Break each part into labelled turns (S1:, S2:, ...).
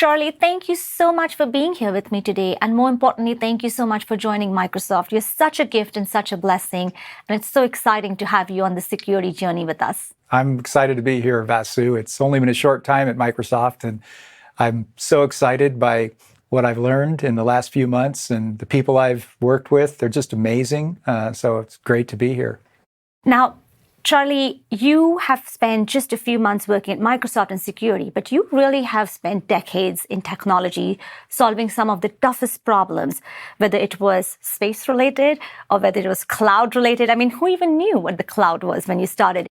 S1: Charlie, thank you so much for being here with me today. And more importantly, thank you so much for joining Microsoft. You're such a gift and such a blessing. And it's so exciting to have you on the security journey with us.
S2: I'm excited to be here, Vasu. It's only been a short time at Microsoft, and I'm so excited by what I've learned in the last few months and the people I've worked with. They're just amazing. So it's great to be here.
S1: Now, Charlie, you have spent just a few months working at Microsoft in security, but you really have spent decades in technology, solving some of the toughest problems, whether it was space-related or whether it was cloud-related. I mean, who even knew what the cloud was when you started?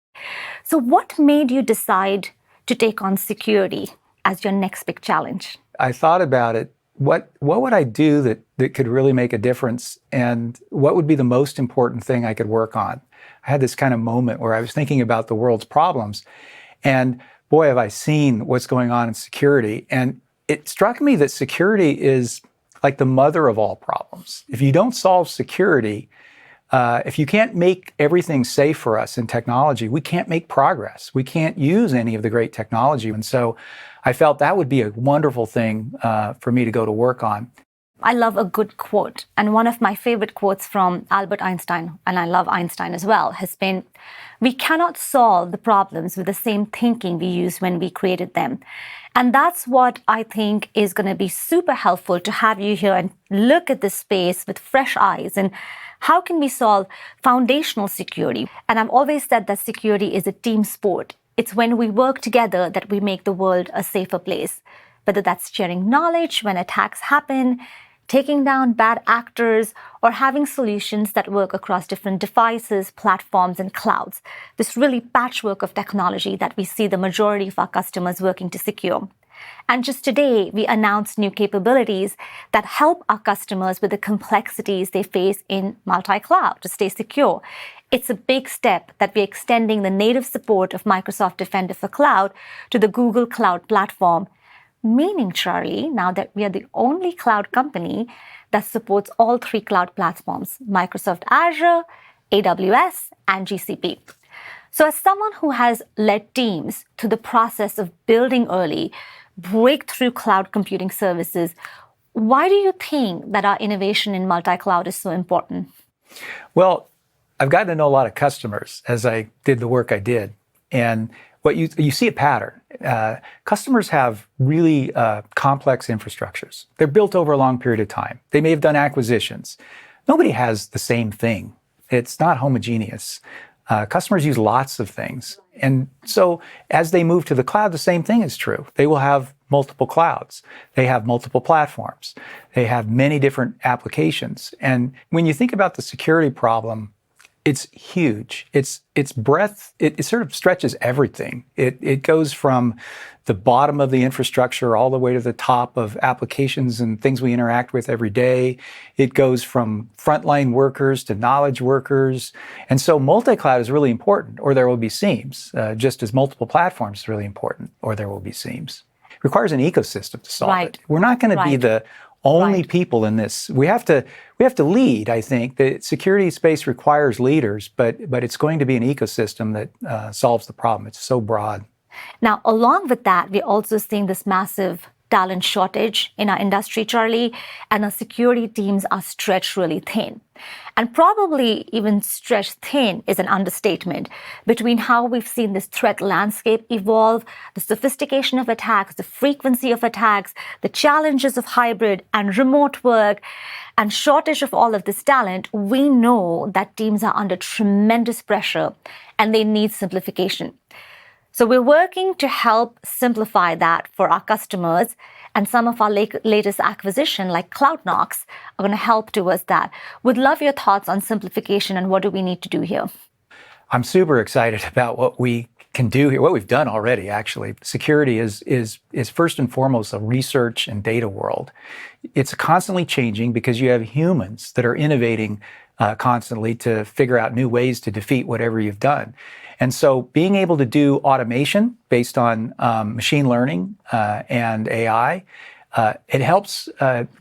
S1: So what made you decide to take on security as your next big challenge?
S2: I thought about it. What would I do that could really make a difference? And what would be the most important thing I could work on? I had this kind of moment where I was thinking about the world's problems. And boy, have I seen what's going on in security. And it struck me that security is like the mother of all problems. If you don't solve security, if you can't make everything safe for us in technology, we can't make progress. We can't use any of the great technology. And so I felt that would be a wonderful thing for me to go to work on.
S1: I love a good quote. And one of my favorite quotes from Albert Einstein, and I love Einstein as well, has been, "We cannot solve the problems with the same thinking we used when we created them." And that's what I think is going to be super helpful to have you here and look at this space with fresh eyes. And how can we solve foundational security? And I've always said that security is a team sport. It's when we work together that we make the world a safer place, whether that's sharing knowledge when attacks happen, taking down bad actors, or having solutions that work across different devices, platforms, and clouds. This really patchwork of technology that we see the majority of our customers working to secure. And just today, we announced new capabilities that help our customers with the complexities they face in multi-cloud to stay secure. It's a big step that we're extending the native support of Microsoft Defender for Cloud to the Google Cloud Platform, meaning, Charlie, now that we are the only cloud company that supports all three cloud platforms, Microsoft Azure, AWS, and GCP. So as someone who has led teams through the process of building early, breakthrough cloud computing services, why do you think that our innovation in multi-cloud is so important?
S2: Well, I've gotten to know a lot of customers as I did the work I did. And what you see a pattern. Customers have really complex infrastructures. They're built over a long period of time. They may have done acquisitions. Nobody has the same thing. It's not homogeneous. Customers use lots of things. And so as they move to the cloud, the same thing is true. They will have multiple clouds. They have multiple platforms. They have many different applications. And when you think about the security problem, it's huge. Its breadth, it sort of stretches everything. It goes from the bottom of the infrastructure all the way to the top of applications and things we interact with every day. It goes from frontline workers to knowledge workers. And so multi-cloud is really important, or there will be seams, just as multiple platforms is really important, or there will be seams. It requires an ecosystem to solve it. We're not going to be the only people in this. We have to lead, I think. The security space requires leaders, but it's going to be an ecosystem that solves the problem. It's so broad.
S1: Now, along with that, we're also seeing this massive talent shortage in our industry, Charlie, and our security teams are stretched really thin. And probably even stretched thin is an understatement between how we've seen this threat landscape evolve, the sophistication of attacks, the frequency of attacks, the challenges of hybrid and remote work, and shortage of all of this talent. We know that teams are under tremendous pressure and they need simplification. So we're working to help simplify that for our customers, and some of our latest acquisition, like CloudKnox, are going to help towards that. Would love your thoughts on simplification and what do we need to do here?
S2: I'm super excited about what we can do here, what we've done already, actually. Security is first and foremost a research and data world. It's constantly changing because you have humans that are innovating constantly to figure out new ways to defeat whatever you've done. And so being able to do automation based on machine learning and AI, it helps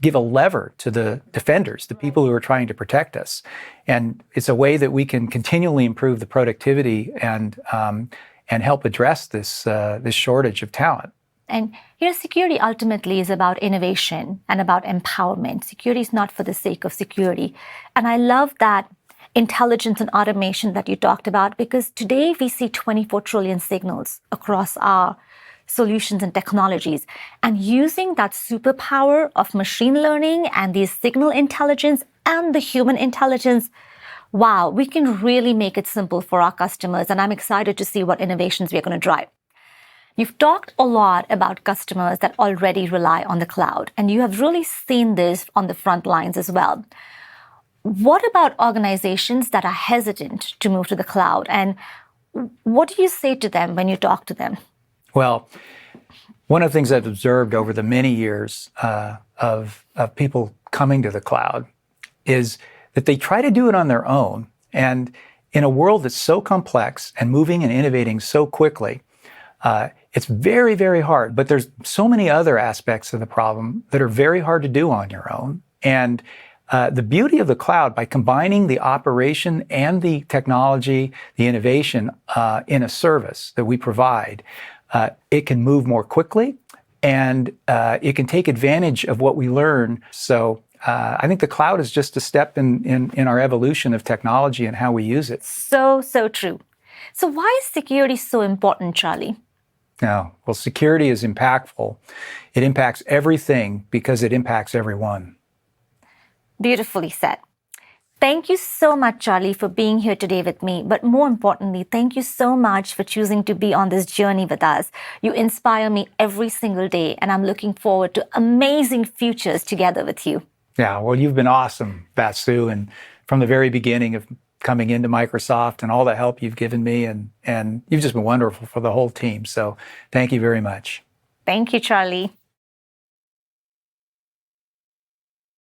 S2: give a lever to the defenders, the people who are trying to protect us. And it's a way that we can continually improve the productivity and help address this shortage of talent.
S1: And security ultimately is about innovation and about empowerment. Security is not for the sake of security. And I love that intelligence and automation that you talked about, because today we see 24 trillion signals across our solutions and technologies. And using that superpower of machine learning and the signal intelligence and the human intelligence, wow, we can really make it simple for our customers. And I'm excited to see what innovations we're going to drive. You've talked a lot about customers that already rely on the cloud, and you have really seen this on the front lines as well. What about organizations that are hesitant to move to the cloud? And what do you say to them when you talk to them?
S2: Well, one of the things I've observed over the many years of people coming to the cloud is that they try to do it on their own. And in a world that's so complex and moving and innovating so quickly, it's very, very hard. But there's so many other aspects of the problem that are very hard to do on your own. And the beauty of the cloud, by combining the operation and the technology, the innovation in a service that we provide, it can move more quickly, and it can take advantage of what we learn. So I think the cloud is just a step in our evolution of technology and how we use it.
S1: So true. So why is security so important, Charlie?
S2: Well, security is impactful. It impacts everything because it impacts everyone.
S1: Beautifully said. Thank you so much, Charlie, for being here today with me. But more importantly, thank you so much for choosing to be on this journey with us. You inspire me every single day, and I'm looking forward to amazing futures together with you.
S2: Yeah, well, you've been awesome, Vasu, and from the very beginning of coming into Microsoft and all the help you've given me, and you've just been wonderful for the whole team. So thank you very much.
S1: Thank you, Charlie.